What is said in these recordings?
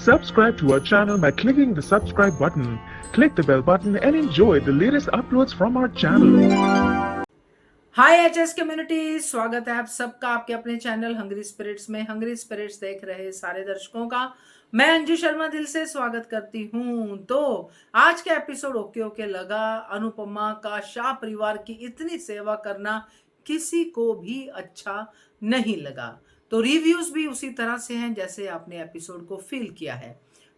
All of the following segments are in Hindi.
Subscribe to our channel by clicking the subscribe button. Click the bell button and enjoy the latest uploads from our channel. Hi HS community, स्वागत है आप सबका आपके अपने चैनल हंग्री स्पिरिट्स में। हंग्री स्पिरिट्स देख रहे सारे दर्शकों का मैं अंजू शर्मा दिल से स्वागत करती हूँ। तो आज का एपिसोड ओके ओके लगा। अनुपमा का शाह परिवार की इतनी सेवा करना किसी को भी अच्छा नहीं लगा। तो रिव्यूज भी उसी तरह से हैं जैसे आपने एपिसोड को फील किया है।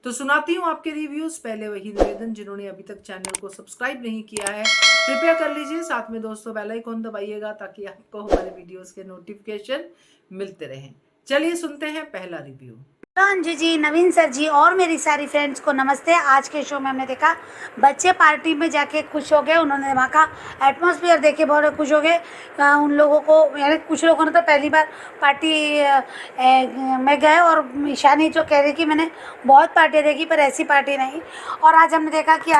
तो सुनाती हूँ आपके रिव्यूज। पहले वही निवेदन, जिन्होंने अभी तक चैनल को सब्सक्राइब नहीं किया है कृपया कर लीजिए। साथ में दोस्तों बेल आइकन दबाइएगा ताकि आपको हमारे वीडियोस के नोटिफिकेशन मिलते रहें। चलिए सुनते हैं पहला रिव्यू। अंजू जी, नवीन सर जी और मेरी सारी फ्रेंड्स को नमस्ते। आज के शो में हमने देखा बच्चे पार्टी में जाके खुश हो गए, उन्होंने वहाँ का एटमॉस्फेयर देख के बहुत खुश हो गए। उन लोगों को, यानी कुछ लोगों ने तो पहली बार पार्टी में गए, और ईशानी जो कह रही कि मैंने बहुत पार्टियाँ देखी पर ऐसी पार्टी नहीं। और आज हमने देखा कि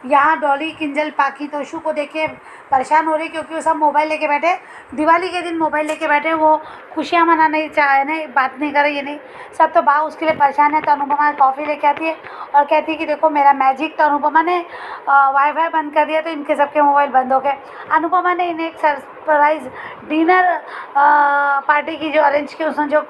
यहाँ डॉली, किंजल, पाकी, तोशु को देख के परेशान हो रही क्योंकि वो सब मोबाइल लेके बैठे। दिवाली के दिन मोबाइल लेके बैठे, वो खुशियाँ मनाने चाहे नहीं, बात नहीं कर रही, ये नहीं सब। तो बा उसके लिए परेशान है। तो अनुपमा कॉफ़ी लेके आती है और कहती है कि देखो मेरा मैजिक। तो अनुपमा ने वाईफाई बंद कर दिया तो इनके सबके मोबाइल बंद हो गए। अनुपमा ने इन्हें एक सरप्राइज़ डिनर पार्टी की जो अरेंज की, उसने जो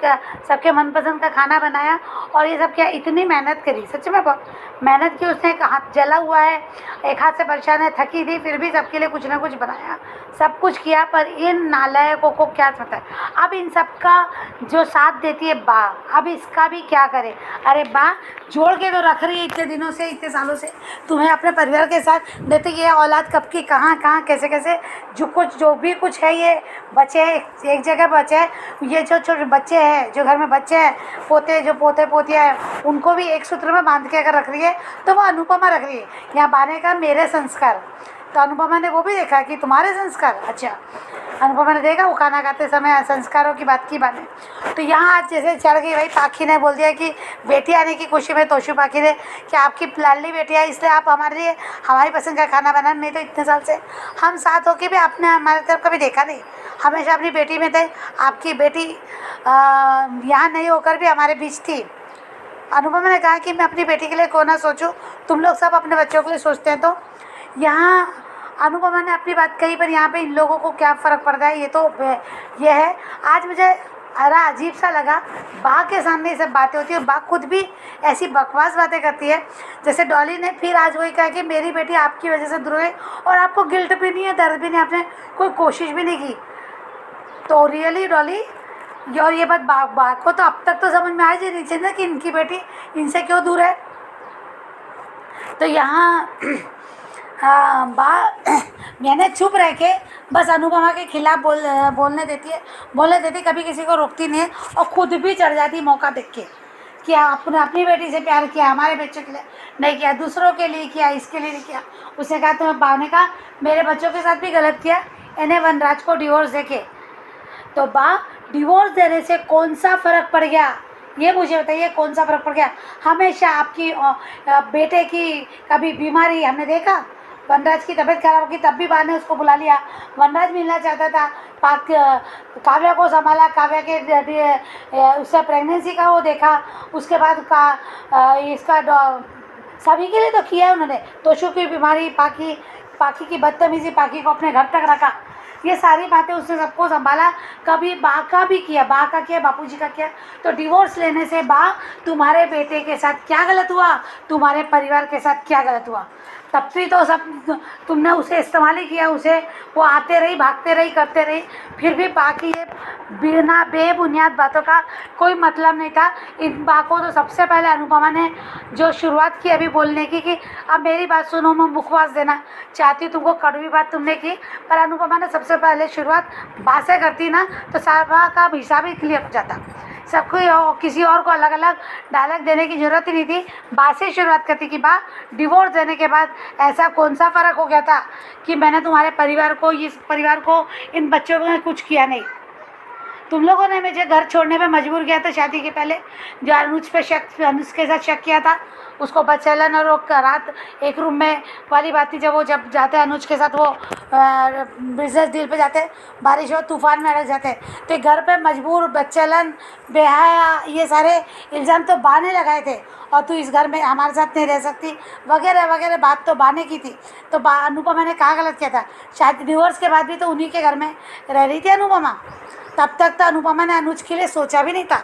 सबके मनपसंद का खाना बनाया। और ये सब क्या इतनी मेहनत करी, सच में बहुत मेहनत की। उसने एक हाथ जला हुआ है, एक हाथ से परेशान है, थकी थी, फिर भी सबके लिए कुछ ना कुछ बनाया, सब कुछ किया। पर इन नालायकों को क्या पता है। अब इन सब का जो साथ देती है बा, अब इसका भी क्या करे। अरे बा जोड़ के तो रख रही है इतने दिनों से, इतने सालों से तुम्हें अपने परिवार के साथ देते। ये औलाद कब की कहाँ कहाँ कैसे कैसे जो भी कुछ है ये बच्चे हैं, एक जगह बच्चे हैं। ये जो छोटे बच्चे हैं, जो घर में बच्चे हैं, पोते पोतियाँ हैं, उनको भी एक सूत्र में बांध के अगर रख रही है तो वो अनुपमा रख रही है। यहाँ बाने का मेरे संस्कार, तो अनुपमा ने वो भी देखा कि तुम्हारे संस्कार। अच्छा, अनुपमा ने देखा वो खाना खाते समय संस्कारों की बात की बाने। तो यहाँ आज जैसे चढ़ गई भाई, पाखी ने बोल दिया कि बेटी आने की खुशी में, तोशु पाखी ने, कि आपकी लाडली बेटी है इसलिए आप हमारे लिए हमारी पसंद का खाना बनाना। नहीं तो इतने साल से हम साथ होकर भी आपने हमारे तरफ कभी देखा नहीं, हमेशा अपनी बेटी में थे। आपकी बेटी यहाँ नहीं होकर भी हमारे बीच थी। अनुपमा ने कहा कि मैं अपनी बेटी के लिए क्यों ना सोचूं, तुम लोग सब अपने बच्चों के लिए सोचते हैं। तो यहाँ अनुपमा ने अपनी बात कही, पर यहाँ पे इन लोगों को क्या फ़र्क पड़ता है, ये है। आज मुझे अजीब सा लगा, बा के सामने ये सब बातें होती है और बा खुद भी ऐसी बकवास बातें करती है। जैसे डॉली ने फिर आज वही कहा कि मेरी बेटी आपकी वजह से दूर हो गई और आपको गिल्ट भी नहीं है, दर्द भी नहीं, आपने कोई कोशिश भी नहीं की। तो रियली डॉली, और ये बात बा को तो अब तक तो समझ में आ ही नहीं चाहिए कि इनकी बेटी इनसे क्यों दूर है। तो यहाँ बा मैंने चुप रह के बस अनुपमा के खिलाफ बोलने देती, कभी किसी को रोकती नहीं है। और खुद भी चढ़ जाती मौका देख के कि आपने अपनी बेटी से प्यार किया, हमारे बच्चों के लिए नहीं किया, दूसरों के लिए किया, इसके लिए नहीं किया। उसने कहा, तो बा ने कहा मेरे बच्चों के साथ भी गलत किया, इन्हें वनराज को डिवोर्स देके। तो बा डिवोर्स देने से कौन सा फ़र्क पड़ गया, ये मुझे बताइए, कौन सा फ़र्क पड़ गया। हमेशा आपकी बेटे की कभी बीमारी हमने देखा, वनराज की तबीयत खराब होगी तब भी बा ने उसको बुला लिया। वनराज मिलना चाहता था, काव्या को संभाला, काव्या के उससे प्रेगनेंसी का वो देखा, उसके बाद इसका सभी के लिए तो किया उन्होंने। तोशु की बीमारी, पाकी की बदतमीजी, पाकी को अपने घर तक रखा, ये सारी बातें उसने सबको संभाला। कभी बा का भी किया, बा का किया, बापूजी का किया। तो डिवोर्स लेने से बा तुम्हारे बेटे के साथ क्या गलत हुआ, तुम्हारे परिवार के साथ क्या गलत हुआ, तब भी तो सब तुमने उसे इस्तेमाल ही किया। उसे वो आते रही, भागते रही, करते रही, फिर भी बाकी ये बिना बेबुनियाद बातों का कोई मतलब नहीं था। इन बा को तो सबसे पहले अनुपमा ने जो शुरुआत की अभी बोलने की कि अब मेरी बात सुनो, मैं मुखवास देना चाहती हूँ तुमको, कड़वी बात तुमने की। पर अनुपमा ने सबसे पहले शुरुआत बा से करती ना तो सारा का हिसाब ही क्लियर हो जाता। सबको किसी और को अलग अलग डायलॉग देने की ज़रूरत ही नहीं थी। बा से शुरुआत करती कि बा डिवोर्स देने के बाद ऐसा कौन सा फ़र्क हो गया था कि मैंने तुम्हारे परिवार को, इस परिवार को, इन बच्चों में कुछ किया नहीं। तुम लोगों ने मुझे घर छोड़ने पे मजबूर किया था शादी के पहले, जो अनुज पे शक, अनुज के साथ शक किया था, उसको बचलन और वो रात एक रूम में वाली बात थी, जब जाते हैं अनुज के साथ वो बिजनेस डील पे जाते हैं, बारिश हो तूफान में अटक जाते हैं, तो घर पे मजबूर, बचलन, बेहया, ये सारे इल्ज़ाम तो बा ने लगाए थे, और तू इस घर में हमारे साथ नहीं रह सकती वगैरह वगैरह बात तो बा ने की थी। तो अनुपमा ने कहाँ गलत किया था? शायद डिवोर्स के बाद भी तो उन्हीं के घर में रह रही थी अनुपमा, तब तक तो अनुपमा ने अनुज के लिए सोचा भी नहीं था।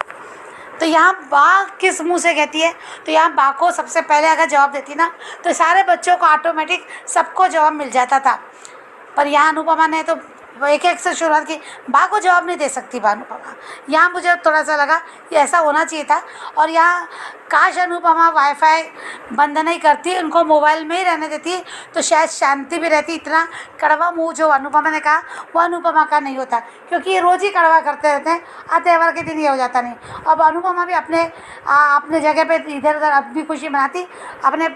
तो यहाँ बा किस मुंह से कहती है? तो यहाँ बा को सबसे पहले अगर जवाब देती ना, तो सारे बच्चों को ऑटोमेटिक सबको जवाब मिल जाता था। पर यहाँ अनुपमा ने तो एक एक से शुरुआत की, बा को जवाब नहीं दे सकती बा अनुपमा। यहाँ मुझे थोड़ा सा लगा कि ऐसा होना चाहिए था। और यहाँ काश अनुपमा वाईफाई बंद नहीं करती, उनको मोबाइल में ही रहने देती, तो शायद शांति भी रहती। इतना कड़वा मुंह जो अनुपमा ने कहा वो अनुपमा का नहीं होता, क्योंकि ये रोज़ ही कड़वा करते रहते हैं, त्यौहार के दिन ये हो जाता नहीं। अब अनुपमा भी अपने जगह पे इधर उधर अपनी खुशी मनाती, अपने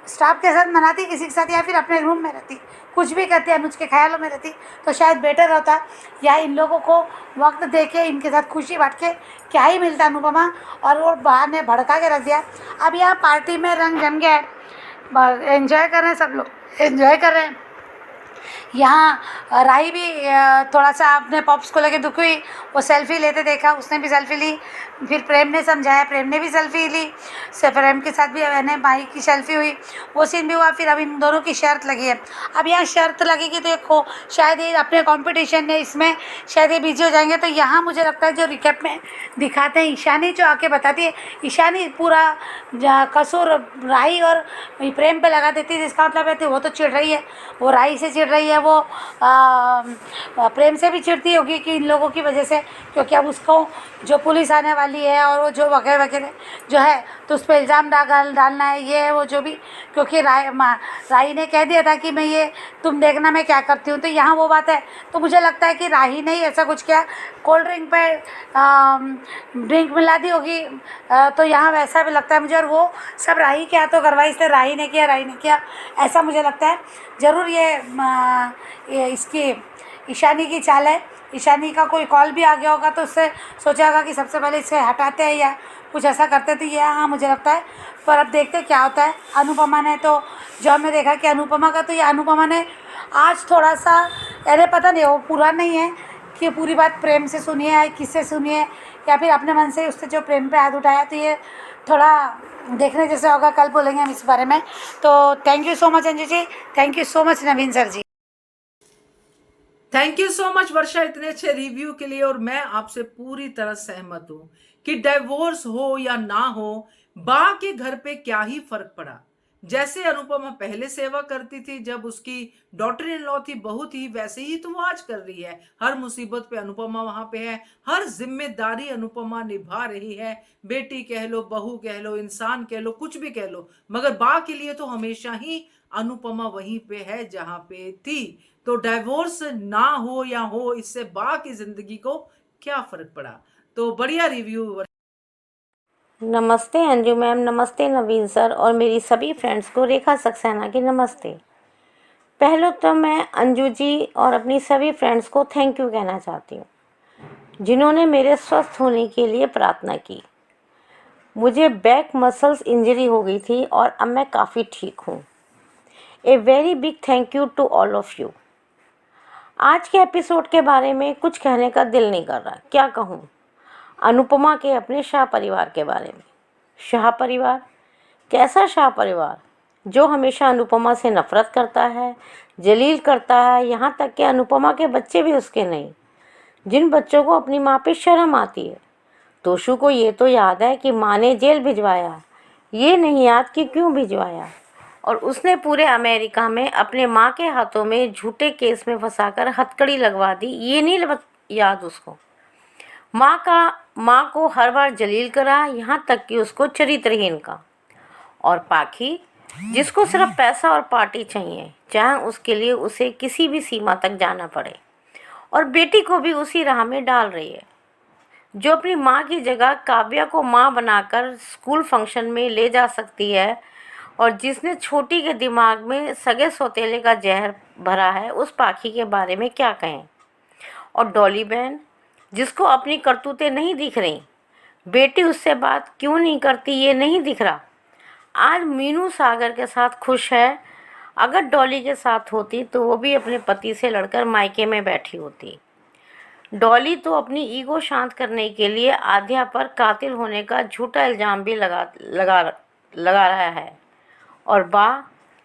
स्टाफ के साथ मनाती, किसी के साथ, या फिर अपने रूम में रहती, कुछ भी करती, अनुज के ख्यालों में रहती, तो शायद बेटर होता। या इन लोगों को वक्त दे के इनके साथ खुशी बांट के क्या ही मिलता अनुपमा, और वो बाहर ने भड़का के रख दिया। अब यहाँ पार्टी में रंग जम गया है, एंजॉय कर रहे हैं, सब लोग एंजॉय कर रहे हैं। यहाँ राही भी थोड़ा सा अपने पॉप्स को लेके दुखी हुई, वो सेल्फी लेते देखा, उसने भी सेल्फी ली, फिर प्रेम ने समझाया, प्रेम ने भी सेल्फी ली, से प्रेम के साथ भी मैंने भाई की सेल्फी हुई, वो सीन भी हुआ। फिर अब इन दोनों की शर्त लगी है। अब यहाँ शर्त लगेगी तो देखो शायद ये अपने कंपटीशन ने इसमें शायद ये बिजी हो जाएंगे। तो यहाँ मुझे लगता है जो रिकैप में दिखाते हैं, ईशानी जो आके बताती है, ईशानी पूरा कसूर राही और प्रेम पे लगा देती है, जिसका मतलब है वो तो चिढ़ रही है, वो राही से चिढ़ रही है, वो प्रेम से भी चिढ़ती होगी कि इन लोगों की वजह से, क्योंकि अब उसको जो पुलिस आने वाली है और वो जो वगैरह वगैरह जो है, तो उस पर इल्ज़ाम डालना है, ये है वो जो भी, क्योंकि राही ने कह दिया था कि मैं ये तुम देखना मैं क्या करती हूँ। तो यहाँ वो बात है। तो मुझे लगता है कि राही ने ही ऐसा कुछ किया, कोल्ड ड्रिंक पे ड्रिंक मिला दी होगी, तो यहाँ वैसा भी लगता है मुझे। और वो सब राही के हाथों करवाई, इसलिए राही ने किया, ऐसा मुझे लगता है। ज़रूर ये इसकी ईशानी की चाल है। ईशानी का कोई कॉल भी आ गया होगा तो उससे सोचा होगा कि सबसे पहले इसे हटाते हैं या कुछ ऐसा करते थे, ये हाँ मुझे लगता है। पर अब देखते क्या होता है। अनुपमा ने तो जो हमने देखा कि अनुपमा का तो ये अनुपमा ने आज थोड़ा सा, अरे पता नहीं वो पूरा नहीं है कि पूरी बात प्रेम से सुनी है, किससे सुनी है, या फिर अपने मन से उससे जो प्रेम पे हाथ उठाया, तो ये थोड़ा देखने जैसे होगा। कल बोलेंगे हम इस बारे में। तो thank you so much Anju ji, thank you so much Naveen sir ji. Thank you so much Varsha इतने अच्छे रिव्यू के लिए। और मैं आपसे पूरी तरह सहमत हूं कि डिवोर्स हो या ना हो, बा के घर पे क्या ही फर्क पड़ा। जैसे अनुपमा पहले सेवा करती थी जब उसकी डॉटर इन लॉ थी, बहू थी, वैसे ही तो वो आज कर रही है। हर मुसीबत पे अनुपमा वहां पे है, हर जिम्मेदारी अनुपमा निभा रही है। बेटी कह लो, बहू कह लो, इंसान कह लो, कुछ भी कह लो, मगर बा के लिए तो हमेशा ही अनुपमा वहीं पे है जहां पे थी। तो डाइवोर्स ना हो या हो, इससे बा की जिंदगी को क्या फर्क पड़ा। तो बढ़िया रिव्यू। नमस्ते अंजू मैम, नमस्ते नवीन सर, और मेरी सभी फ्रेंड्स को रेखा सक्सेना की नमस्ते। पहले तो मैं अंजू जी और अपनी सभी फ्रेंड्स को थैंक यू कहना चाहती हूँ, जिन्होंने मेरे स्वस्थ होने के लिए प्रार्थना की। मुझे बैक मसल्स इंजरी हो गई थी और अब मैं काफ़ी ठीक हूँ। A very big thank you to all of you. आज के एपिसोड के बारे में कुछ कहने का दिल नहीं कर रहा, क्या कहूँ। अनुपमा के अपने शाह परिवार के बारे में। शाह परिवार, कैसा शाह परिवार जो हमेशा अनुपमा से नफरत करता है, जलील करता है, यहाँ तक कि अनुपमा के बच्चे भी उसके नहीं। जिन बच्चों को अपनी माँ पे शर्म आती है। तोशु को ये तो याद है कि माँ ने जेल भिजवाया, ये नहीं याद कि क्यों भिजवाया। और उसने पूरे अमेरिका में अपने माँ के हाथों में झूठे केस में फंसाकर हथकड़ी लगवा दी, ये नहीं याद उसको। माँ को हर बार जलील करा, यहाँ तक कि उसको चरित्रहीन का। और पाखी, जिसको सिर्फ पैसा और पार्टी चाहिए, चाहे उसके लिए उसे किसी भी सीमा तक जाना पड़े। और बेटी को भी उसी राह में डाल रही है, जो अपनी माँ की जगह काव्या को माँ बनाकर स्कूल फंक्शन में ले जा सकती है, और जिसने छोटी के दिमाग में सगे सौतेले का जहर भरा है, उस पाखी के बारे में क्या कहें। और डॉली बहन, जिसको अपनी करतूतें नहीं दिख रही, बेटी उससे बात क्यों नहीं करती ये नहीं दिख रहा। आज मीनू सागर के साथ खुश है, अगर डॉली के साथ होती तो वो भी अपने पति से लड़कर मायके में बैठी होती। डॉली तो अपनी ईगो शांत करने के लिए आध्या पर कातिल होने का झूठा इल्ज़ाम भी लगा रहा है। और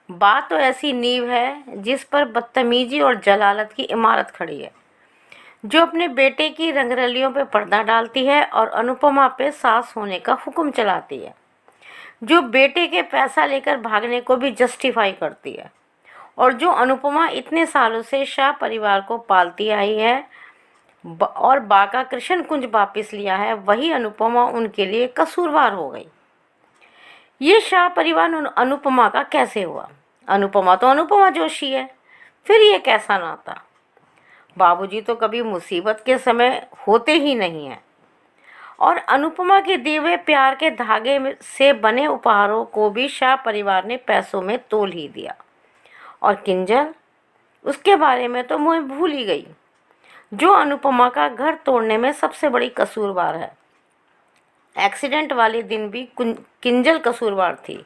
बा तो ऐसी नींव है जिस पर बदतमीजी और जलालत की इमारत खड़ी है, जो अपने बेटे की रंगरलियों पे पर्दा डालती है और अनुपमा पे सास होने का हुक्म चलाती है, जो बेटे के पैसा लेकर भागने को भी जस्टिफाई करती है, और जो अनुपमा इतने सालों से शाह परिवार को पालती आई है और बा का कृष्ण कुंज वापिस लिया है, वही अनुपमा उनके लिए कसूरवार हो गई। ये शाह परिवार अनुपमा का कैसे हुआ? अनुपमा तो अनुपमा जोशी है, फिर ये कैसा नाता? बाबूजी तो कभी मुसीबत के समय होते ही नहीं हैं, और अनुपमा के दिए हुए प्यार के धागे से बने उपहारों को भी शाह परिवार ने पैसों में तोल ही दिया। और किंजल, उसके बारे में तो मुझे भूल ही गई, जो अनुपमा का घर तोड़ने में सबसे बड़ी कसूरवार है। एक्सीडेंट वाले दिन भी किंजल कसूरवार थी,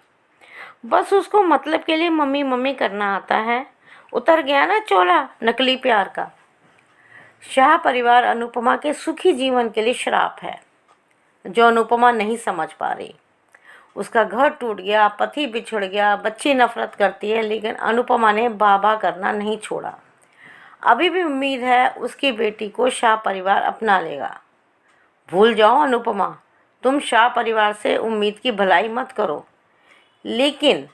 बस उसको मतलब के लिए मम्मी मम्मी करना आता है। उतर गया ना चोला नकली प्यार का। शाह परिवार अनुपमा के सुखी जीवन के लिए श्राप है, जो अनुपमा नहीं समझ पा रही। उसका घर टूट गया, पति बिछड़ गया, बच्ची नफरत करती है, लेकिन अनुपमा ने बाबा करना नहीं छोड़ा। अभी भी उम्मीद है उसकी बेटी को शाह परिवार अपना लेगा। भूल जाओ अनुपमा, तुम शाह परिवार से उम्मीद की भलाई मत करो, लेकिन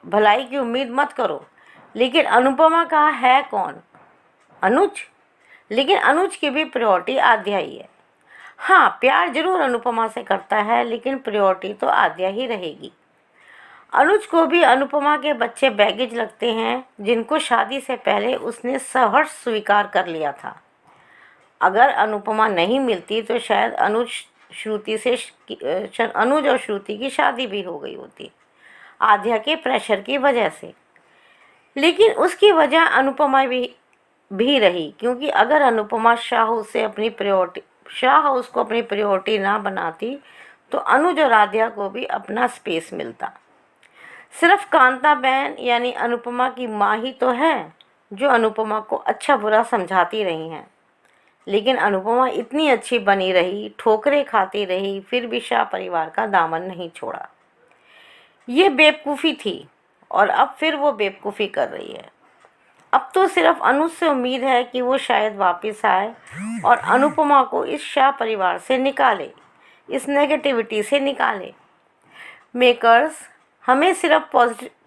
भलाई की उम्मीद मत करो। लेकिन अनुपमा का है कौन? अनुज। लेकिन अनुज की भी प्रायोरिटी आध्या ही है। हाँ, प्यार जरूर अनुपमा से करता है, लेकिन प्रायोरिटी तो आध्या ही रहेगी। अनुज को भी अनुपमा के बच्चे बैगेज लगते हैं, जिनको शादी से पहले उसने सहर्ष स्वीकार कर लिया था। अगर अनुपमा नहीं मिलती तो शायद अनुज और श्रुति की शादी भी हो गई होती, आध्या के प्रेशर की वजह से। लेकिन उसकी वजह अनुपमा भी रही, क्योंकि अगर अनुपमा शाह हाउस को अपनी प्रायोरिटी ना बनाती तो अनुज और आध्या को भी अपना स्पेस मिलता। सिर्फ कांता बहन यानी अनुपमा की माँ ही तो है जो अनुपमा को अच्छा बुरा समझाती रही हैं, लेकिन अनुपमा इतनी अच्छी बनी रही, ठोकरें खाती रही, फिर भी शाह परिवार का दामन नहीं छोड़ा। ये बेवकूफ़ी थी और अब फिर वो बेवकूफ़ी कर रही है। अब तो सिर्फ अनुज से उम्मीद है कि वो शायद वापस आए और अनुपमा को इस शाह परिवार से निकाले, इस नेगेटिविटी से निकाले। मेकर्स, हमें सिर्फ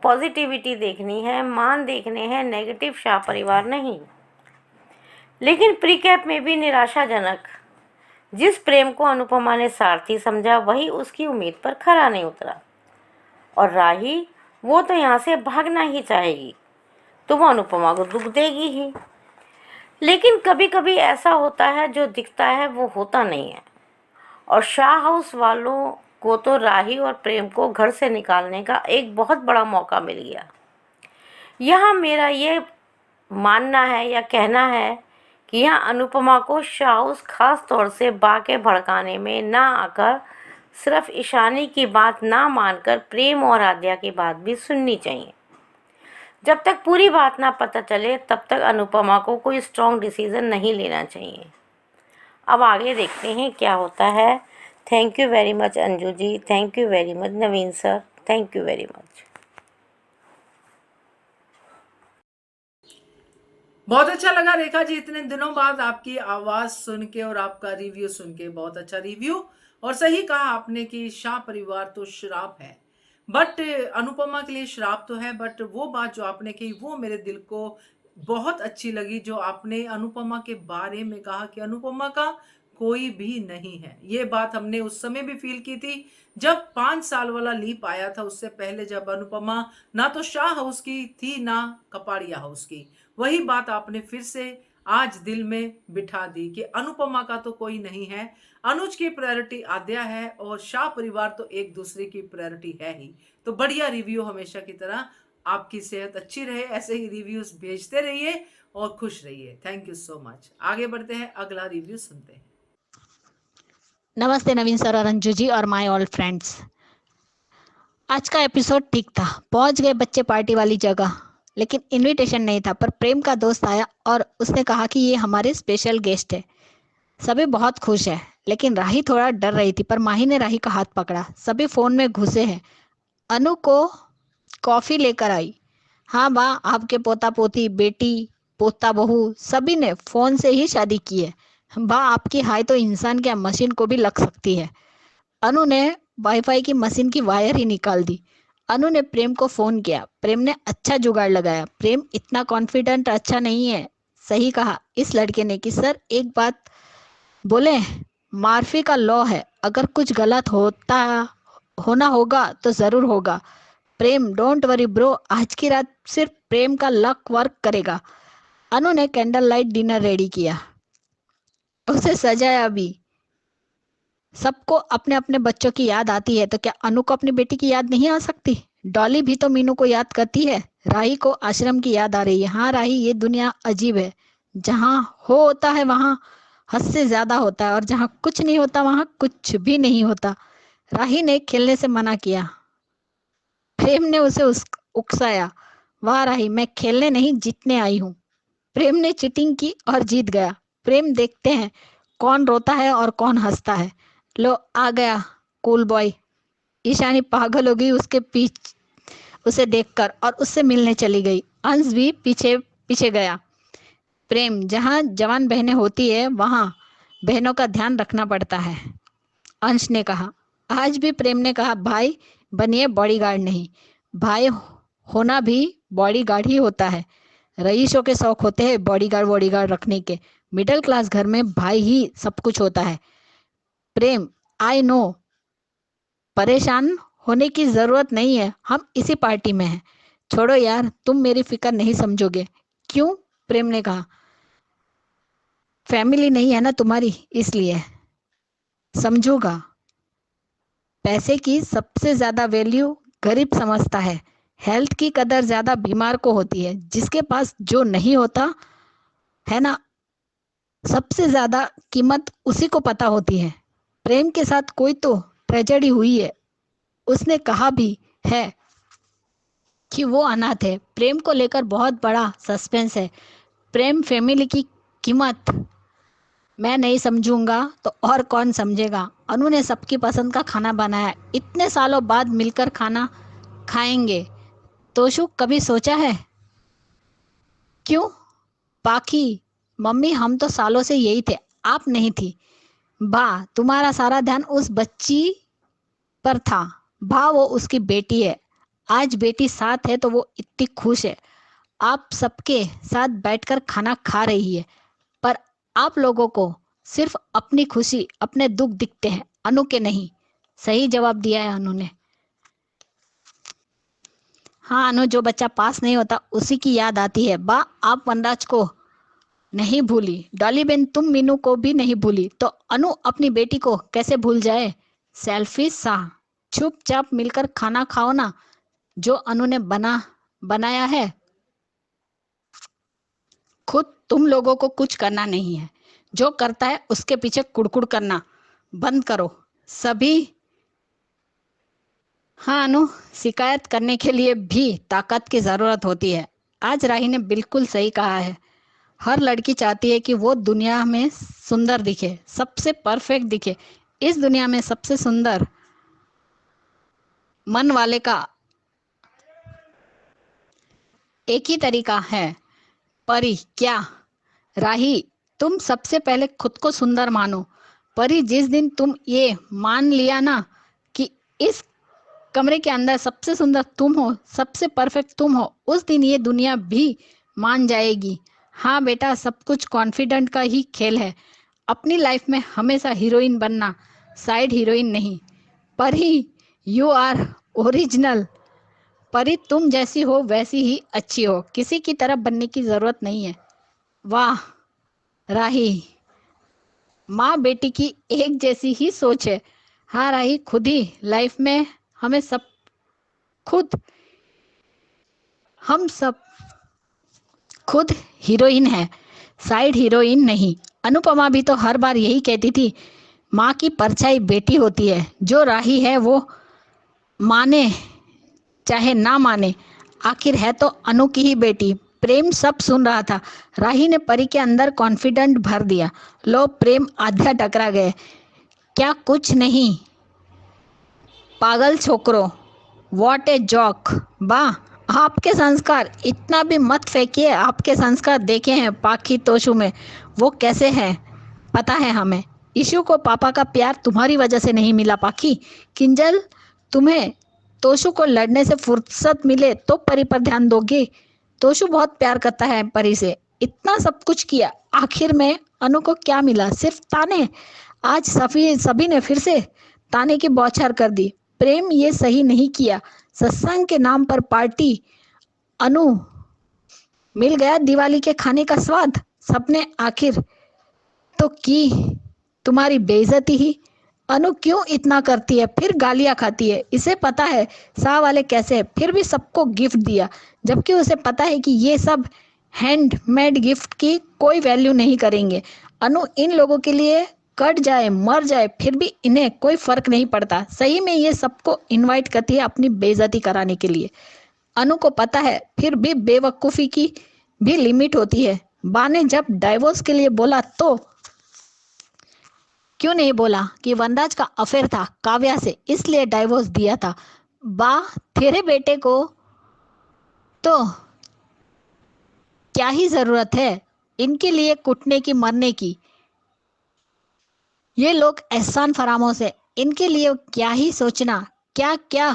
पॉजिटिविटी देखनी है, मान देखने हैं, नेगेटिव शाह परिवार नहीं। लेकिन प्रीकैप में भी निराशाजनक, जिस प्रेम को अनुपमा ने सारथी समझा वही उसकी उम्मीद पर खरा नहीं उतरा। और राही, वो तो यहाँ से भागना ही चाहेगी, तो वो अनुपमा को दुख देगी ही। लेकिन कभी कभी ऐसा होता है, जो दिखता है वो होता नहीं है। और शाह हाउस वालों को तो राही और प्रेम को घर से निकालने का एक बहुत बड़ा मौका मिल गया। यहाँ मेरा ये मानना है या कहना है कि यहाँ अनुपमा को शाह हाउस खास तौर से बा के भड़काने में ना आकर सिर्फ ईशानी की बात ना मानकर प्रेम और आद्या की बात भी सुननी चाहिए। जब तक पूरी बात ना पता चले तब तक अनुपमा को कोई स्ट्रॉन्ग डिसीज़न नहीं लेना चाहिए। अब आगे देखते हैं क्या होता है। Thank you very much Anju ji, thank you very much Naveen sir, thank you very much. बहुत अच्छा लगा रेखा जी, इतने दिनों बाद आपकी आवाज सुन के और आपका रिव्यू सुन के। बहुत अच्छा रिव्यू, और सही कहा आपने कि शाह परिवार तो श्राप है, बट अनुपमा के लिए श्राप तो है। बट वो बात जो आपने कही वो मेरे दिल को बहुत अच्छी लगी, जो आपने अनुपमा के बारे में कहा कि अनुपमा का कोई भी नहीं है। ये बात हमने उस समय भी फील की थी जब 5 साल वाला लीप आया था, उससे पहले जब अनुपमा ना तो शाह हाउस की थी ना कपाड़िया हाउस की। वही बात आपने फिर से आज दिल में बिठा दी कि अनुपमा का तो कोई नहीं है, अनुज की प्रायोरिटी आद्या है और शाह परिवार तो एक दूसरे की प्रायोरिटी है ही। तो बढ़िया रिव्यू हमेशा की तरह। आपकी सेहत अच्छी रहे, ऐसे ही रिव्यूज भेजते रहिए और खुश रहिए। Thank you so much. आगे बढ़ते हैं, अगला रिव्यू सुनते हैं। नमस्ते नवीन सर और अंजू जी और माय ऑल फ्रेंड्स। आज का एपिसोड ठीक था, पहुंच गए बच्चे पार्टी वाली जगह, लेकिन इनविटेशन नहीं था। पर प्रेम का दोस्त आया और उसने कहा कि ये हमारे स्पेशल गेस्ट है। सभी बहुत खुश है, लेकिन राही थोड़ा डर रही थी। पर माही ने राही का हाथ पकड़ा। सभी फोन में घुसे हैं। अनु को कॉफी लेकर आई। हाँ माँ, आपके पोता पोती, बेटी, पोता बहू सभी ने फोन से ही शादी की है। बा, आपकी हाय तो इंसान क्या मशीन को भी लग सकती है। अनु ने वाईफाई की मशीन की वायर ही निकाल दी। अनु ने प्रेम को फोन किया। प्रेम ने अच्छा जुगाड़ लगाया। प्रेम इतना कॉन्फिडेंट अच्छा नहीं है। सही कहा इस लड़के ने कि सर एक बात बोले, मार्फी का लॉ है, अगर कुछ गलत होना होगा तो जरूर होगा। प्रेम डोंट वरी ब्रो, आज की रात सिर्फ प्रेम का लक वर्क करेगा। अनु ने कैंडल लाइट डिनर रेडी किया, उसे सजाया भी। सबको अपने अपने बच्चों की याद आती है, तो क्या अनु को अपनी बेटी की याद नहीं आ सकती? डॉली भी तो मीनू को याद करती है। राही को आश्रम की याद आ रही है। हाँ राही, ये दुनिया अजीब है। जहाँ होता है वहाँ हद से ज्यादा होता है, और जहाँ कुछ नहीं होता वहाँ कुछ भी नहीं होता। राही ने खेलने से मना किया। प्रेम ने उसे उकसाया। वाह राही, मैं खेलने नहीं जीतने आई हूँ। प्रेम ने चीटिंग की और जीत गया। प्रेम देखते हैं कौन रोता है और कौन हंसता है। लो आ गया कूल बॉय। ईशानी पागल हो गई उसके पीछे उसे देखकर और उससे मिलने चली गई। अंश भी पीछे पीछे गया। प्रेम, जहाँ जवान बहनें होती है वहाँ बहनों का ध्यान रखना पड़ता है, अंश ने कहा। आज भी प्रेम ने कहा, भाई बनिए बॉडीगार्ड नहीं, भाई होना भी बॉडीगार्ड ही होता है। रईसों के शौक होते हैं बॉडीगार्ड रखने के। मिडिल क्लास घर में भाई ही सब कुछ होता है। प्रेम, आई नो, परेशान होने की जरूरत नहीं है, हम इसी पार्टी में हैं। छोड़ो यार, तुम मेरी फिक्र नहीं समझोगे। क्यों? प्रेम ने कहा। फैमिली नहीं है ना तुम्हारी, इसलिए समझूंगा। पैसे की सबसे ज्यादा वैल्यू गरीब समझता है। हेल्थ की कदर ज्यादा बीमार को होती है। जिसके पास जो नहीं होता है ना, सबसे ज्यादा कीमत उसी को पता होती है। प्रेम के साथ कोई तो ट्रेजेडी हुई है। उसने कहा भी है कि वो अनाथ है। प्रेम को लेकर बहुत बड़ा सस्पेंस है। प्रेम फैमिली की कीमत मैं नहीं समझूंगा तो और कौन समझेगा। अनु ने सबकी पसंद का खाना बनाया। इतने सालों बाद मिलकर खाना खाएंगे। तोशु, कभी सोचा है? क्यों? पाखी, मम्मी हम तो सालों से यही थे, आप नहीं थी। बा, तुम्हारा सारा ध्यान उस बच्ची पर था। बा, वो उसकी बेटी है। आज बेटी साथ है तो वो इतनी खुश है। आप सबके साथ बैठकर खाना खा रही है। पर आप लोगों को सिर्फ अपनी खुशी, अपने दुख दिखते हैं, अनु के नहीं। सही जवाब दिया है अनु ने। हाँ अनु, जो बच्चा पास नहीं होता उसी की याद आती है। बा, आप वनराज को नहीं भूली, डॉली बेन तुम मीनू को भी नहीं भूली, तो अनु अपनी बेटी को कैसे भूल जाए? सेल्फिश सा। चुपचाप मिलकर खाना खाओ ना। जो अनु ने बनाया है, खुद तुम लोगों को कुछ करना नहीं है। जो करता है उसके पीछे कुड़कुड़ करना बंद करो सभी। हाँ अनु, शिकायत करने के लिए भी ताकत की जरूरत होती है। आज राही ने बिल्कुल सही कहा है। हर लड़की चाहती है कि वो दुनिया में सुंदर दिखे, सबसे परफेक्ट दिखे। इस दुनिया में सबसे सुंदर मन वाले का एक ही तरीका है। परी, क्या? राही, तुम सबसे पहले खुद को सुंदर मानो। परी, जिस दिन तुम ये मान लिया ना कि इस कमरे के अंदर सबसे सुंदर तुम हो, सबसे परफेक्ट तुम हो, उस दिन ये दुनिया भी मान जाएगी। हाँ बेटा, सब कुछ कॉन्फिडेंट का ही खेल है। अपनी लाइफ में हमेशा हीरोइन बनना, साइड हीरोइन नहीं। परी, यू आर ओरिजिनल। परी, तुम जैसी हो वैसी ही अच्छी हो, किसी की तरह बनने की जरूरत नहीं है। वाह राही, माँ बेटी की एक जैसी ही सोच है। हाँ राही, खुद ही लाइफ में हमें हम सब खुद हीरोइन है, साइड हीरोइन नहीं। अनुपमा भी तो हर बार यही कहती थी, माँ की परछाई बेटी होती है, जो राही है वो माने चाहे ना माने, आखिर है तो अनु की ही बेटी। प्रेम सब सुन रहा था। राही ने परी के अंदर कॉन्फिडेंट भर दिया। लो प्रेम आध्या टकरा गए। क्या कुछ नहीं पागल छोकरो, व्हाट ए जॉक। बा आपके संस्कार इतना भी मत फेंकिए। आपके संस्कार देखे हैं पाखी तोशु में, वो कैसे हैं पता है हमें। ईशु को पापा का प्यार तुम्हारी वजह से नहीं मिला पाखी। किंजल, तुम्हें तोशु को लड़ने से फुर्सत मिले तो परी पर ध्यान दोगे। तोशु बहुत प्यार करता है परी से। इतना सब कुछ किया, आखिर में अनु को क्या मिला? सिर्फ ताने। आज सभी ने फिर से ताने की बौछार कर दी। प्रेम ये सही नहीं किया। सत्संग के नाम पर पार्टी। अनु, मिल गया दिवाली के खाने का स्वाद। सबने आखिर तो की तुम्हारी बेइज्जती ही। अनु क्यों इतना करती है, फिर गालियां खाती है। इसे पता है शाह वाले कैसे है, फिर भी सबको गिफ्ट दिया, जबकि उसे पता है कि ये सब हैंडमेड गिफ्ट की कोई वैल्यू नहीं करेंगे। अनु इन लोगों के लिए कट जाए मर जाए फिर भी इन्हें कोई फर्क नहीं पड़ता। सही में ये सबको इनवाइट करती है अपनी बेइज्जती कराने के लिए। अनु को पता है फिर भी बेवकूफ़ी की भी लिमिट होती है। बा ने जब डाइवोर्स के लिए बोला तो क्यों नहीं बोला कि वनराज का अफेयर था काव्या से, इसलिए डाइवोर्स दिया था। बा तेरे बेटे को तो क्या ही जरूरत है इनके लिए कुटने की मरने की। ये लोग एहसान फरामोश है, इनके लिए क्या ही सोचना। क्या क्या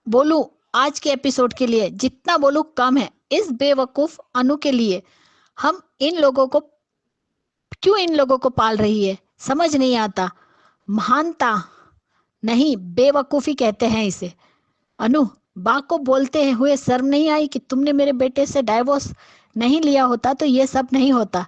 बोलूं आज के एपिसोड के लिए, जितना बोलूं कम है। इस बेवकूफ अनु के लिए हम इन लोगों को क्यों इन लोगों को पाल रही है, समझ नहीं आता। महानता नहीं, बेवकूफी कहते हैं इसे। अनु, बा को बोलते हुए शर्म नहीं आई कि तुमने मेरे बेटे से डाइवोर्स नहीं लिया होता तो ये सब नहीं होता।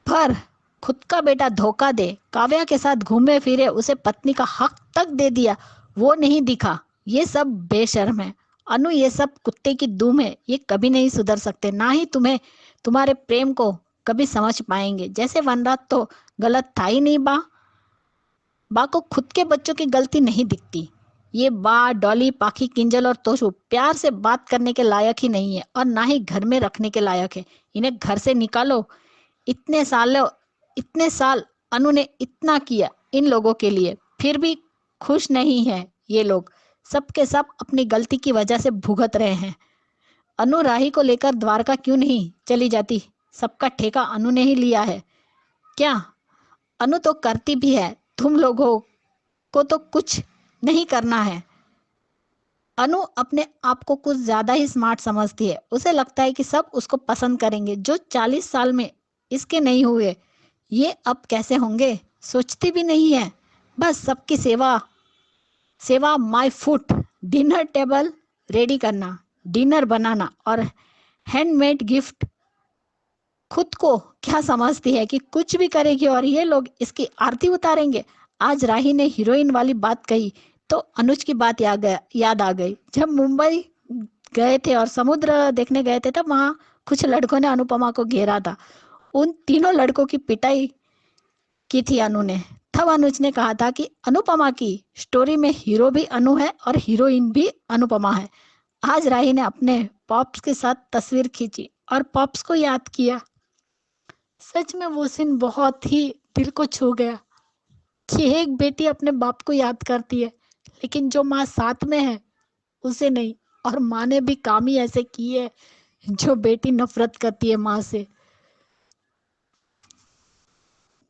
पर खुद का बेटा धोखा दे, काव्या के साथ घूमे फिरे, उसे पत्नी का हक तक दे दिया, वो नहीं दिखा। ये सब बेशर्म है। अनु, ये सब कुत्ते की दुम है, ये कभी नहीं सुधर सकते, ना ही तुम्हें तुम्हारे प्रेम को कभी समझ पाएंगे। जैसे वनराज तो गलत था ही नहीं। बा को खुद के बच्चों की गलती नहीं दिखती। ये बा, डॉली, पाखी, किंजल और तोशु प्यार से बात करने के लायक ही नहीं है और ना ही घर में रखने के लायक है। इन्हें घर से निकालो। इतने साल अनु ने इतना किया इन लोगों के लिए, फिर भी खुश नहीं है ये लोग। सबके सब अपनी गलती की वजह से भुगत रहे हैं। अनु राही को लेकर द्वारका क्यों नहीं चली जाती? सबका ठेका अनु ने ही लिया है क्या? अनु तो करती भी है, तुम लोगों को तो कुछ नहीं करना है। अनु अपने आप को कुछ ज्यादा ही स्मार्ट समझती है। उसे लगता है कि सब उसको पसंद करेंगे। जो 40 साल में इसके नहीं हुए, ये अब कैसे होंगे? सोचती भी नहीं है। बस सबकी सेवा my food, dinner table ready करना, डिनर बनाना और हैंडमेड गिफ्ट। खुद को क्या समझती है कि कुछ भी करेगी और ये लोग इसकी आरती उतारेंगे। आज राही ने हीरोइन वाली बात कही तो अनुज की बात याद आ गई। जब मुंबई गए थे और समुद्र देखने गए थे, तब वहां कुछ लड़कों ने अनुपमा को घेरा था। उन तीनों लड़कों की पिटाई की थी अनु ने। तब अनुज ने कहा था कि अनुपमा की स्टोरी में हीरो भी अनु है और हीरोइन भी अनुपमा है। आज राही ने अपने पॉप्स के साथ तस्वीर खींची और पॉप्स को याद किया। सच में वो सीन बहुत ही दिल को छू गया कि एक बेटी अपने बाप को याद करती है, लेकिन जो माँ साथ में है उसे नहीं। और माँ ने भी काम ही ऐसे किए है जो बेटी नफरत करती है माँ से।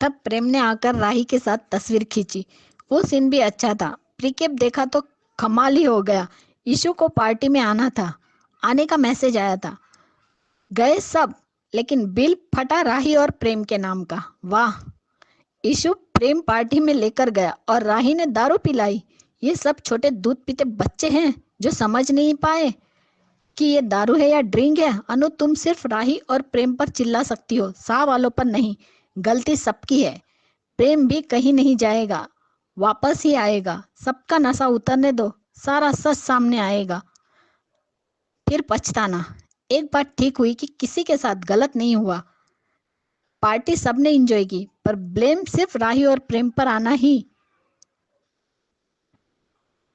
तब प्रेम ने आकर राही के साथ तस्वीर खींची। वो सीन भी अच्छा था। प्रीकेप देखा तो कमाल ही हो गया। ईशु को पार्टी में आना था, आने का मैसेज आया था। गए सब, लेकिन बिल फटा राही और प्रेम के नाम का। वाह, ईशु प्रेम पार्टी में लेकर गया और राही ने दारू पिलाई। ये सब छोटे दूध पीते बच्चे हैं जो समझ नहीं पाए कि ये दारू है या ड्रिंक है। अनु, तुम सिर्फ राही और प्रेम पर चिल्ला सकती हो, शाह वालों पर नहीं। गलती सबकी है। प्रेम भी कहीं नहीं जाएगा, वापस ही आएगा। सबका नशा उतरने दो, सारा सच सामने आएगा, फिर पछताना। एक बात ठीक हुई कि किसी के साथ गलत नहीं हुआ। पार्टी सबने एंजॉय की, पर ब्लेम सिर्फ राही और प्रेम पर आना ही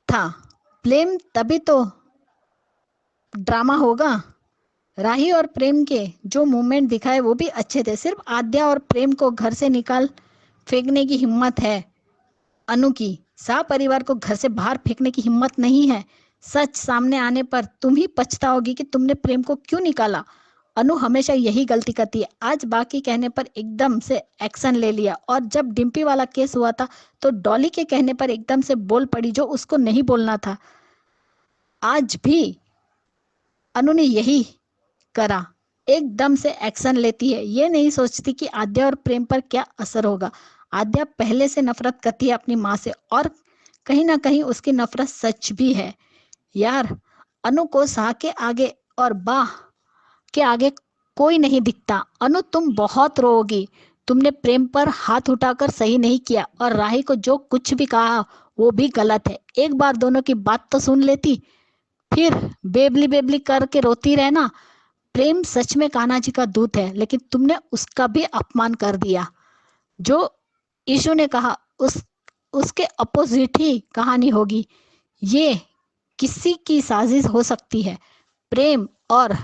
था। ब्लेम तभी तो ड्रामा होगा। राही और प्रेम के जो मूवमेंट दिखाए वो भी अच्छे थे। सिर्फ आद्या और प्रेम को घर से निकाल फेंकने की हिम्मत है अनु की। सा परिवार को घर से बाहर फेंकने की हिम्मत नहीं है। सच सामने आने पर तुम ही पछताओगी कि तुमने प्रेम को क्यों निकाला। अनु हमेशा यही गलती करती है। आज बाकी कहने पर एकदम से एक्शन ले लिया, और जब डिम्पी वाला केस हुआ था तो डॉली के कहने पर एकदम से बोल पड़ी जो उसको नहीं बोलना था। आज भी अनु ने यही करा, एकदम से एक्शन लेती है। ये नहीं सोचती कि आद्या और प्रेम पर क्या असर होगा। आद्या पहले से नफरत करती है अपनी माँ से, और कहीं ना कहीं उसकी नफरत सच भी है। यार, अनु को सा के आगे और बा के आगे कोई नहीं दिखता। अनु, तुम बहुत रोओगी। तुमने प्रेम पर हाथ उठाकर सही नहीं किया, और राही को जो कुछ भी कहा वो भी गलत है। एक बार दोनों की बात तो सुन लेती, फिर बेबली बेबली करके रोती रहना। प्रेम सच में कान्हा जी का दूत है, लेकिन तुमने उसका भी अपमान कर दिया। जो यीशु ने कहा उसके अपोजिट ही कहानी होगी। ये किसी की साजिश हो सकती है प्रेम और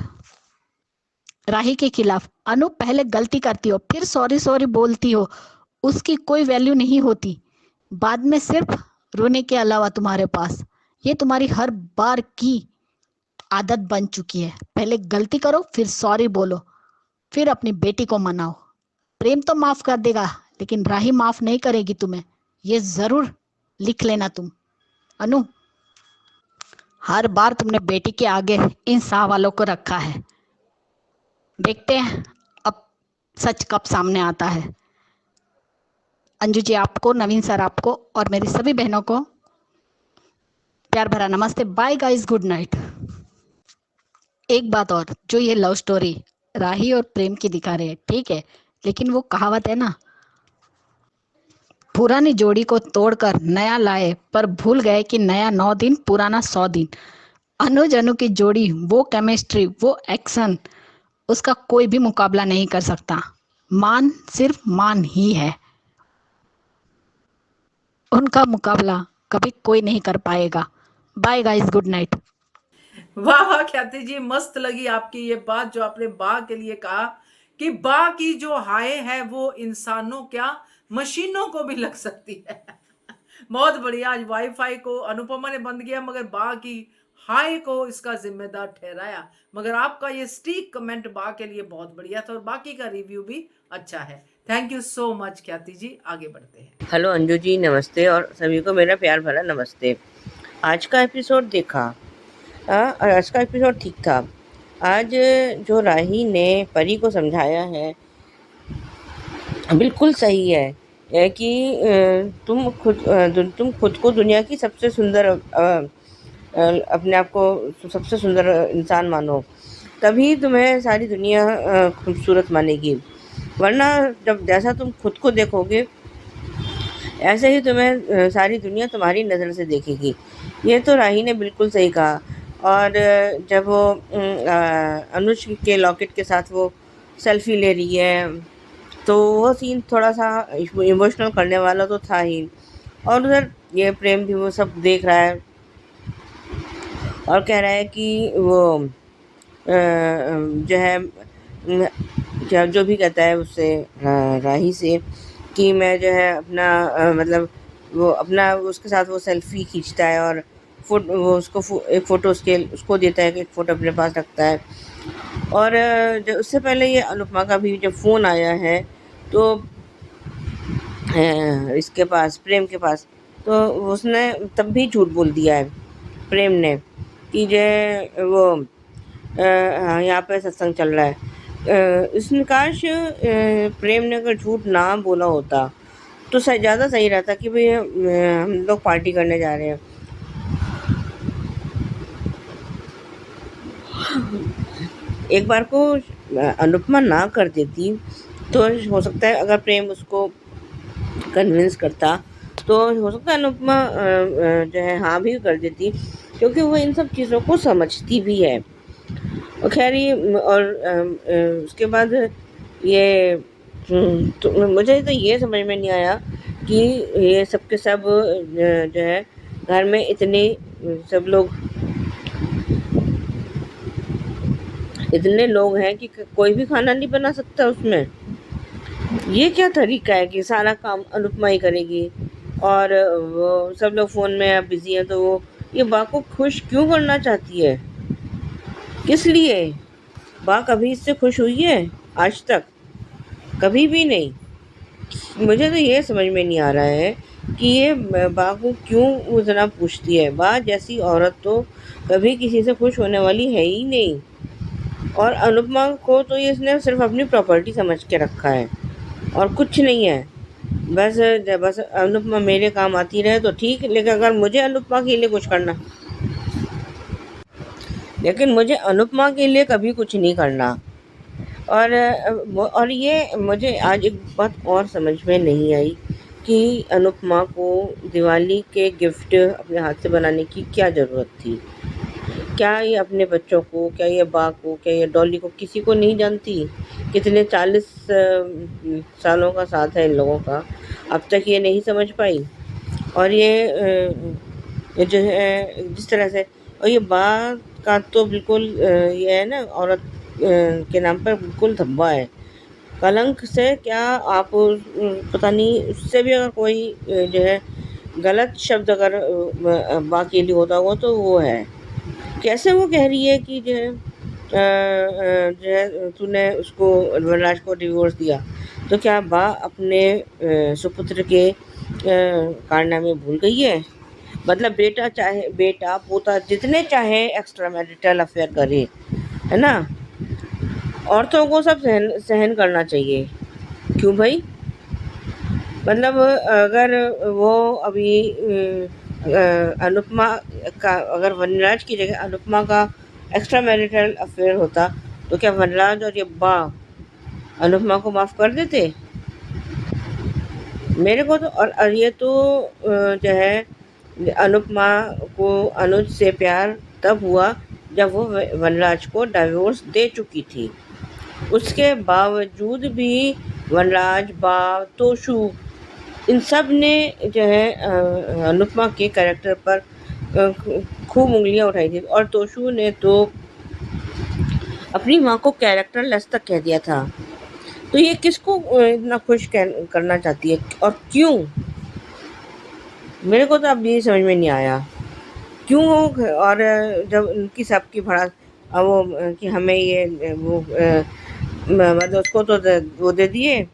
राही के खिलाफ। अनु, पहले गलती करती हो, फिर सॉरी सॉरी बोलती हो, उसकी कोई वैल्यू नहीं होती। बाद में सिर्फ रोने के अलावा तुम्हारे पास। ये तुम्हारी हर बार की आदत बन चुकी है। पहले गलती करो, फिर सॉरी बोलो, फिर अपनी बेटी को मनाओ। प्रेम तो माफ कर देगा, लेकिन राही माफ नहीं करेगी तुम्हें। ये जरूर लिख लेना तुम। अनु, हर बार तुमने बेटी के आगे इन शाह वालों को रखा है। देखते हैं अब सच कब सामने आता है। अंजू जी आपको, नवीन सर आपको, और मेरी सभी बहनों को प्यार भरा नमस्ते। Bye guys, good night. एक बात और, जो ये लव स्टोरी राही और प्रेम की दिखा रहे हैं, ठीक है, लेकिन वो कहावत है ना, पुरानी जोड़ी को तोड़कर नया लाए, पर भूल गए कि नया 9 दिन पुराना 100 दिन। अनुज अनु की जोड़ी, वो केमिस्ट्री, वो एक्शन, उसका कोई भी मुकाबला नहीं कर सकता। मान सिर्फ मान ही है, उनका मुकाबला कभी कोई नहीं कर पाएगा। Bye guys, good night. वाह वाह ख्याति जी, मस्त लगी आपकी ये बात जो आपने बा के लिए कहा कि बा की जो हाय है वो इंसानों क्या मशीनों को भी लग सकती है। बहुत बढ़िया। आज वाईफाई को अनुपमा ने बंद किया, मगर बा की हाय को इसका जिम्मेदार ठहराया। मगर आपका ये स्टीक कमेंट बा के लिए बहुत बढ़िया था, और बाकी का रिव्यू भी अच्छा है। थैंक यू सो मच ख्याति जी। आगे बढ़ते हैं। हेलो अंजू जी, नमस्ते, और सभी को मेरा प्यार भरा नमस्ते। आज का एपिसोड देखा, आज का एपिसोड ठीक था। आज जो राही ने परी को समझाया है बिल्कुल सही है, कि तुम खुद को दुनिया की सबसे सुंदर, अपने आप को सबसे सुंदर इंसान मानो, तभी तुम्हें सारी दुनिया खूबसूरत मानेगी। वरना जब जैसा तुम खुद को देखोगे ऐसे ही तुम्हें सारी दुनिया तुम्हारी नज़र से देखेगी। ये तो राही ने बिल्कुल सही कहा। और जब वो अनुज के लॉकेट के साथ वो सेल्फी ले रही है, तो वो सीन थोड़ा सा इमोशनल करने वाला तो था ही। और उधर ये प्रेम भी वो सब देख रहा है और कह रहा है कि वो जो है जो भी कहता है उससे, राही से, कि मैं जो है अपना मतलब वो अपना उसके साथ वो सेल्फी खींचता है, और वो उसको एक फ़ोटो उसको देता है कि एक फ़ोटो अपने पास रखता है। और जो उससे पहले ये अनुपमा का भी जब फ़ोन आया है तो इसके पास, प्रेम के पास, तो उसने तब भी झूठ बोल दिया है प्रेम ने कि जो वो यहाँ पे सत्संग चल रहा है। इसमें काश प्रेम ने अगर झूठ ना बोला होता तो ज़्यादा सही रहता कि भाई हम लोग पार्टी करने जा रहे हैं। एक बार को अनुपमा ना कर देती तो हो सकता है, अगर प्रेम उसको कन्विंस करता तो हो सकता है अनुपमा जो है हाँ भी कर देती, क्योंकि वो इन सब चीज़ों को समझती भी है। और खैर और उसके बाद ये तो मुझे तो ये समझ में नहीं आया कि ये सब के सब जो है घर में इतने सब लोग इतने लोग हैं कि कोई भी खाना नहीं बना सकता उसमें। ये क्या तरीका है कि सारा काम अनुपमा ही करेगी और वो सब लोग फ़ोन में अब बिज़ी हैं, तो वो ये बा को खुश क्यों करना चाहती है? किस लिए? बा कभी इससे खुश हुई है आज तक? कभी भी नहीं। मुझे तो ये समझ में नहीं आ रहा है कि ये बा को क्यों इतना पूछती है। बा जैसी औरत तो कभी किसी से खुश होने वाली है ही नहीं। और अनुपमा को तो ये इसने सिर्फ अपनी प्रॉपर्टी समझ के रखा है और कुछ नहीं है। बस अनुपमा मेरे काम आती रहे तो ठीक, लेकिन अगर मुझे अनुपमा के लिए कुछ करना, लेकिन मुझे अनुपमा के लिए कभी कुछ नहीं करना। और ये मुझे आज एक बात और समझ में नहीं आई कि अनुपमा को दिवाली के गिफ्ट अपने हाथ से बनाने की क्या ज़रूरत थी? क्या ये अपने बच्चों को, क्या ये बा को, क्या ये डॉली को, किसी को नहीं जानती? कितने 40 सालों का साथ है इन लोगों का, अब तक ये नहीं समझ पाई। और ये जो है जिस तरह से, और ये बा का तो बिल्कुल ये है ना, औरत के नाम पर बिल्कुल धब्बा है, कलंक से क्या आप पता नहीं, उससे भी अगर कोई जो है गलत शब्द अगर बा के लिए होता हुआ तो वो है। कैसे वो कह रही है कि जो है तूने उसको वनराज को डिवोर्स दिया, तो क्या बा अपने सुपुत्र के कारनामे भूल गई है? मतलब बेटा पोता जितने चाहे एक्स्ट्रा मैरिटल अफेयर करे, है ना, औरतों को सब सहन करना चाहिए। क्यों भाई? मतलब अगर वो अभी अनुपमा का, अगर वनराज की जगह अनुपमा का एक्स्ट्रा मैरिटल अफेयर होता तो क्या वनराज और ये बा अनुपमा को माफ़ कर देते? मेरे को तो, और ये तो जो है अनुपमा को अनुज से प्यार तब हुआ जब वो वनराज को डाइवोर्स दे चुकी थी। उसके बावजूद भी वनराज, बा, तोशु, इन सब ने जो है अनुपमा के कैरेक्टर पर खूब उंगलियां उठाई थी। और तोशु ने तो अपनी माँ को कैरेक्टर लेस तक कह दिया था। तो ये किसको इतना खुश करना चाहती है और क्यों? मेरे को तो अब ये समझ में नहीं आया क्यों हो। और जब उनकी सबकी भड़ास वो कि हमें ये वो मतलब उसको तो वो दे दिए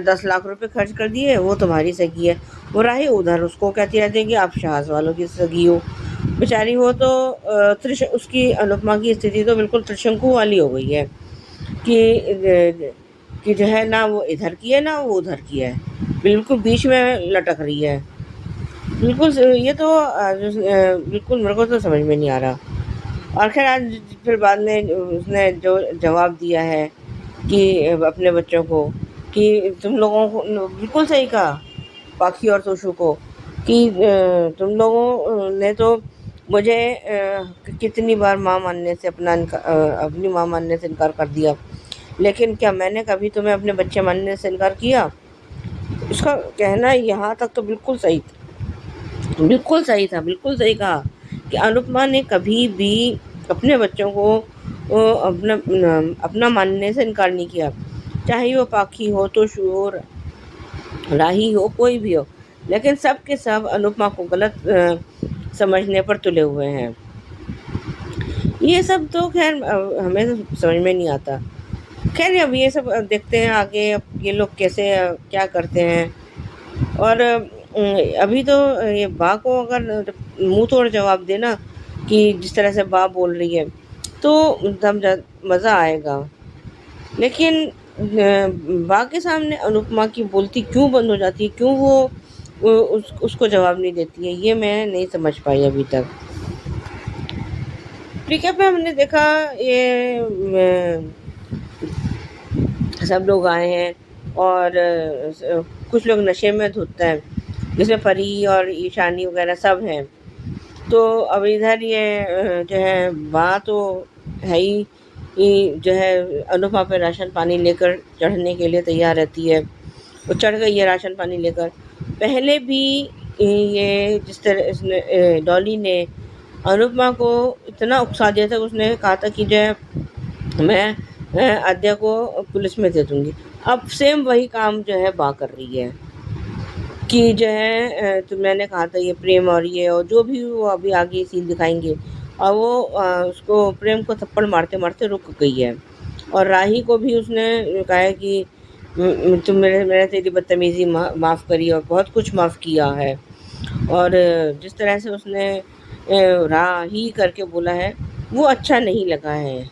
10 लाख रुपए खर्च कर दिए, वो तुम्हारी सगी है। वो राही उधर उसको कहती रहती है कि आप शाहज वालों की सगी हो। बेचारी वो तो उसकी अनुपमा की स्थिति तो बिल्कुल त्रिशंकु वाली हो गई है कि जो है ना वो इधर की है ना वो उधर की है, बिल्कुल बीच में लटक रही है। बिल्कुल ये तो बिल्कुल मेरे को तो समझ में नहीं आ रहा। और खैर आज फिर बाद में उसने जो जवाब दिया है कि अपने बच्चों को, कि तुम लोगों को बिल्कुल सही कहा पाखी और तोशु को कि तुम लोगों ने तो मुझे कितनी बार माँ मानने से अपनी माँ मानने से इनकार कर दिया, लेकिन क्या मैंने कभी तुम्हें अपने बच्चे मानने से इनकार किया? उसका कहना यहाँ तक तो बिल्कुल सही था, बिल्कुल सही था, बिल्कुल सही कहा कि अनुपमा ने कभी भी अपने बच्चों को अपना मानने से इनकार नहीं किया, चाहे वो पाखी हो, तोशु हो, राही हो, कोई भी हो। लेकिन सब के सब अनुपमा को गलत समझने पर तुले हुए हैं। ये सब तो खैर हमें तो समझ में नहीं आता। खैर अब ये सब देखते हैं आगे अब ये लोग कैसे क्या करते हैं। और अभी तो ये बा को अगर मुंह तोड़ जवाब देना कि जिस तरह से बा बोल रही है तो तब मज़ा आएगा। लेकिन बा के सामने अनुपमा की बोलती क्यों बंद हो जाती है, क्यों वो उसको जवाब नहीं देती है, ये मैं नहीं समझ पाई अभी तक। रिकैप में हमने देखा ये सब लोग आए हैं और कुछ लोग नशे में धुत हैं, जिसमें परी और ईशानी वगैरह सब हैं। तो अब इधर ये जो है बा तो है ही जो है अनुपमा पे राशन पानी लेकर चढ़ने के लिए तैयार रहती है। वो चढ़ गई है राशन पानी लेकर। पहले भी ये जिस तरह इसने डॉली ने अनुपमा को इतना उकसा दिया था, उसने कहा था कि जो है मैं आद्या को पुलिस में दे दूँगी। अब सेम वही काम जो है बा कर रही है कि जो है तो मैंने कहा था ये प्रेम और ये और जो भी वो अभी आगे सीन दिखाएंगे, और वो उसको प्रेम को थप्पड़ मारते मारते रुक गई है। और राही को भी उसने कहा है कि तुम मैंने तेरी बदतमीज़ी माफ़ करी और बहुत कुछ माफ़ किया है। और जिस तरह से उसने राही करके बोला है वो अच्छा नहीं लगा है।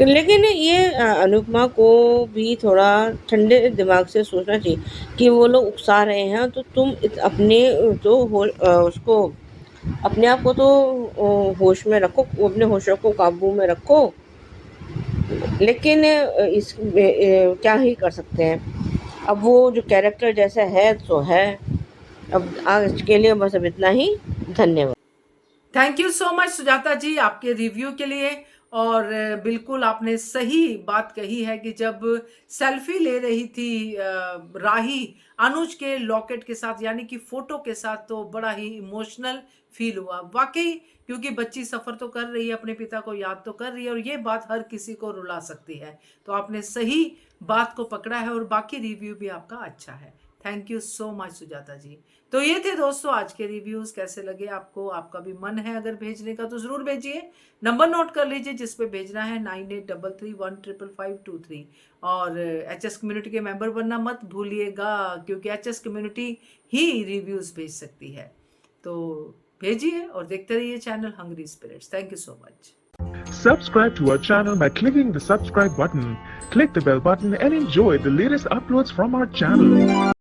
लेकिन ये अनुपमा को भी थोड़ा ठंडे दिमाग से सोचना चाहिए कि वो लोग उकसा रहे हैं तो तुम अपने तो उसको अपने आप को तो होश में रखो, अपने होशों को काबू में रखो। लेकिन इस क्या ही कर सकते हैं। अब वो जो कैरेक्टर जैसा है तो है। अब आज के लिए बस अब इतना ही। धन्यवाद। Thank you so much Sujata ji आपके रिव्यू के लिए। और बिल्कुल आपने सही बात कही है कि जब सेल्फी ले रही थी राही अनुज के लॉकेट के साथ यानी कि फोटो के साथ, तो बड़ा ही इमोशनल फील हुआ वाकई, क्योंकि बच्ची सफर तो कर रही है, अपने पिता को याद तो कर रही है, और ये बात हर किसी को रुला सकती है। तो आपने सही बात को पकड़ा है और बाकी रिव्यू भी आपका अच्छा है। Thank you so much Sujata ji. तो ये थे दोस्तों आज के रिव्यूज। कैसे लगे आपको? आपका भी मन है अगर भेजने का तो जरूर भेजिए। नंबर नोट कर लीजिए जिस पे भेजना है 9833155523। और एचएस कम्युनिटी के मेंबर बनना मत भूलिएगा, क्योंकि एचएस कम्युनिटी ही रिव्यूज भेज सकती है। तो भेजिए और देखते रहिए channel hungry spirits. Thank you so much. Subscribe to our channel by clicking the subscribe button. Click the bell button and enjoy the latest uploads from our channel.